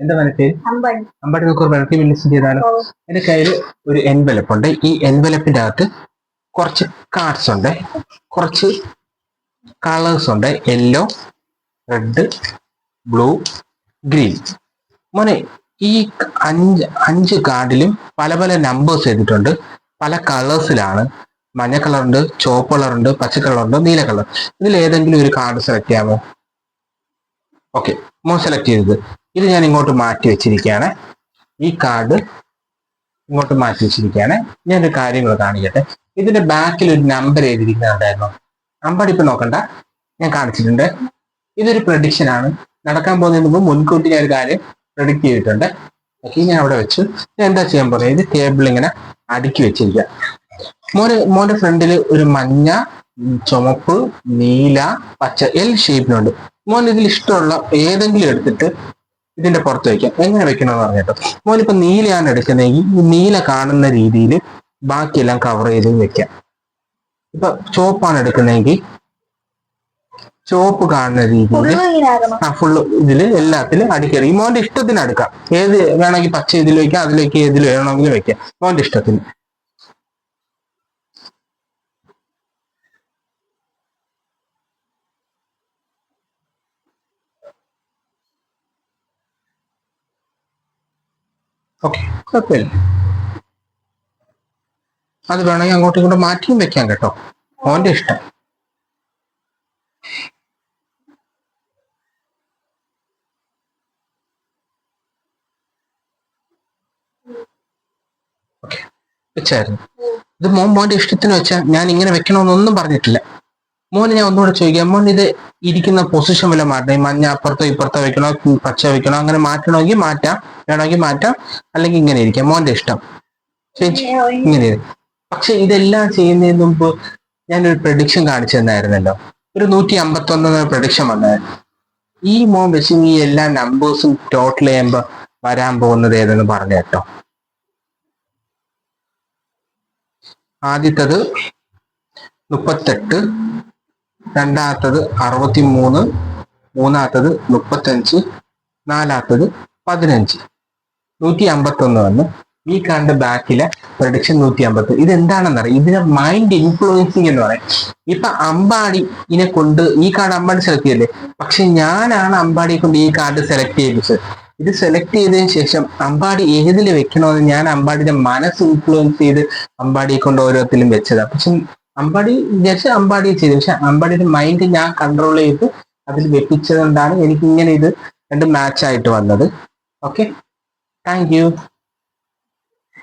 എന്താ മനസ്സിൽ അമ്പാടി നമുക്ക് വെറുതെ ലിസ്റ്റ് ചെയ്താലോ. എന്റെ കയ്യിൽ ഒരു എൻവലപ്പ് ഉണ്ട്. ഈ എൻവലപ്പിന്റെ അകത്ത് കുറച്ച് കാർഡ്സ് ഉണ്ട്, കുറച്ച് കളേഴ്സ് ഉണ്ട്. Yellow, red, blue, green. മോനെ ഈ അഞ്ച് കാർഡിലും പല പല നമ്പേഴ്സ് എഴുതിയിട്ടുണ്ട്. പല കളേഴ്സിലാണ്. മഞ്ഞ കളറുണ്ട്, ചുവപ്പ് കളറുണ്ട്, പച്ച കളറുണ്ട്, നീല കളർ. ഇതിൽ ഏതെങ്കിലും ഒരു കാർഡ് സെലക്ട് ചെയ്യാമോ? ഓക്കെ, മോൻ സെലക്ട് ചെയ്തത്. ഇത് ഞാൻ ഇങ്ങോട്ട് മാറ്റി വെച്ചിരിക്കുകയാണ്. ഈ കാർഡ് ഇങ്ങോട്ട് മാറ്റി വെച്ചിരിക്കുകയാണ്. ഞാനൊരു കാര്യങ്ങൾ കാണിക്കട്ടെ. ഇതിന്റെ ബാക്കിൽ ഒരു നമ്പർ എഴുതിയിരിക്കുന്നുണ്ടായിരുന്നു. നമ്പർ ഇപ്പൊ നോക്കണ്ട, ഞാൻ കാണിച്ചിട്ടുണ്ട്. ഇതൊരു പ്രഡിക്ഷൻ ആണ്. നടക്കാൻ പോകുന്നതിന് മുമ്പ് മുൻകൂട്ടി ഞാൻ ഒരു കാര്യം പ്രഡിക്റ്റ് ചെയ്തിട്ടുണ്ട്. ഓക്കെ, ഞാൻ അവിടെ വെച്ചു. ഞാൻ എന്താ ചെയ്യാൻ പോകുന്നത്? ഇത് ടേബിൾ ഇങ്ങനെ അടുക്കി വെച്ചിരിക്കുക. മോന്റെ ഫ്രണ്ടിൽ ഒരു മഞ്ഞ, ചുമപ്പ്, നീല, പച്ച എൽ ഷേപ്പിലുണ്ട്. മോൻ ഇതിൽ ഇഷ്ടമുള്ള ഏതെങ്കിലും എടുത്തിട്ട് ഇതിന്റെ പുറത്ത് വെക്കാം. എങ്ങനെ വെക്കണമെന്ന് പറഞ്ഞിട്ടോ. മോനിപ്പോ നീലയാണ് എടുക്കുന്നതെങ്കിൽ ഈ നീല കാണുന്ന രീതിയിൽ ബാക്കിയെല്ലാം കവർ ചെയ്ത് വെക്കാം. ഇപ്പൊ ചുവപ്പാണ് എടുക്കുന്നതെങ്കിൽ ചുവപ്പ് കാണുന്ന രീതിയിൽ ഫുള്ള് ഇതില് എല്ലാത്തിലും അടുക്കറി. ഈ മോന്റെ ഇഷ്ടത്തിന് അടുക്കാം. ഏത് വേണമെങ്കിൽ പച്ച ഇതിൽ വെക്കാം, അതിലേക്ക് ഏതിൽ വേണമെങ്കിലും വെക്കാം, മോന്റെ ഇഷ്ടത്തിന്. ഓക്കെ, കുഴപ്പമില്ല. അത് വേണമെങ്കിൽ അങ്ങോട്ടും ഇങ്ങോട്ടും മാറ്റിയും വെക്കാം കേട്ടോ, മോന്റെ ഇഷ്ടം. ഓക്കെ, വെച്ചായിരുന്നു. ഇത് മോന്റെ ഇഷ്ടത്തിന് വെച്ചാൽ ഞാൻ ഇങ്ങനെ വെക്കണമെന്നൊന്നും പറഞ്ഞിട്ടില്ല. മോന് ഞാൻ ഒന്നുകൂടെ ചോദിക്കാം. മോൻ ഇത് ഇരിക്കുന്ന പൊസിഷൻ വല്ല മാറ്റണം. മഞ്ഞ അപ്പുറത്തോ ഇപ്പുറത്തോ വെക്കണോ, പച്ച വെക്കണോ, അങ്ങനെ മാറ്റണമെങ്കിൽ മാറ്റാം, വേണമെങ്കിൽ മാറ്റാം, അല്ലെങ്കിൽ ഇങ്ങനെ ഇരിക്കാം, മോന്റെ ഇഷ്ടം. ചേച്ചി ഇങ്ങനെ. പക്ഷെ ഇതെല്ലാം ചെയ്യുന്നതിന് മുമ്പ് ഞാനൊരു പ്രഡിക്ഷൻ കാണിച്ചു തന്നായിരുന്നല്ലോ. ഒരു 151 പ്രഡിക്ഷൻ വന്നായിരുന്നു. ഈ മോൻ വെച്ച് ഈ എല്ലാ നമ്പേഴ്സും ടോട്ടൽ ചെയ്യുമ്പോൾ വരാൻ പോകുന്നത് ഏതെന്ന് പറഞ്ഞു കേട്ടോ. ആദ്യത്തത് 38, രണ്ടാമത്തത് 63, മൂന്നാമത്തത് 35, നാലാമത്തത് 15. 151 വന്ന് ഈ കണ്ട ബാക്കിലെ പ്രഡിക്ഷൻ 150. ഇതെന്താണെന്നറിയാം? ഇതിനെ മൈൻഡ് ഇൻഫ്ലുവൻസിങ് എന്ന് പറയും. ഇപ്പൊ അമ്പാടി ഇതിനെ കൊണ്ട് ഈ കാർഡ് അമ്പാടി സെലക്ട് ചെയ്യല്ലേ, പക്ഷെ ഞാനാണ് അമ്പാടിയെ കൊണ്ട് ഈ കാർഡ് സെലക്ട് ചെയ്തത്. ഇത് സെലക്ട് ചെയ്തതിന് ശേഷം അമ്പാടി ഏതിൽ വെക്കണമെന്ന് ഞാൻ അമ്പാടിയുടെ മനസ്സ് ഇൻഫ്ലുവൻസ് ചെയ്ത് അമ്പാടിയെ കൊണ്ട് ഓരോത്തിലും വെച്ചതാണ്. പക്ഷെ അമ്പാടി വിചാരിച്ച് അമ്പാടിയെ ചെയ്തു, പക്ഷെ അമ്പാടിയുടെ മൈൻഡ് ഞാൻ കൺട്രോൾ ചെയ്ത് അതിൽ വെപ്പിച്ചത് കൊണ്ടാണ് എനിക്ക് ഇങ്ങനെ ഇത് രണ്ട് മാച്ച് ആയിട്ട് വന്നത്. Okay, thank you.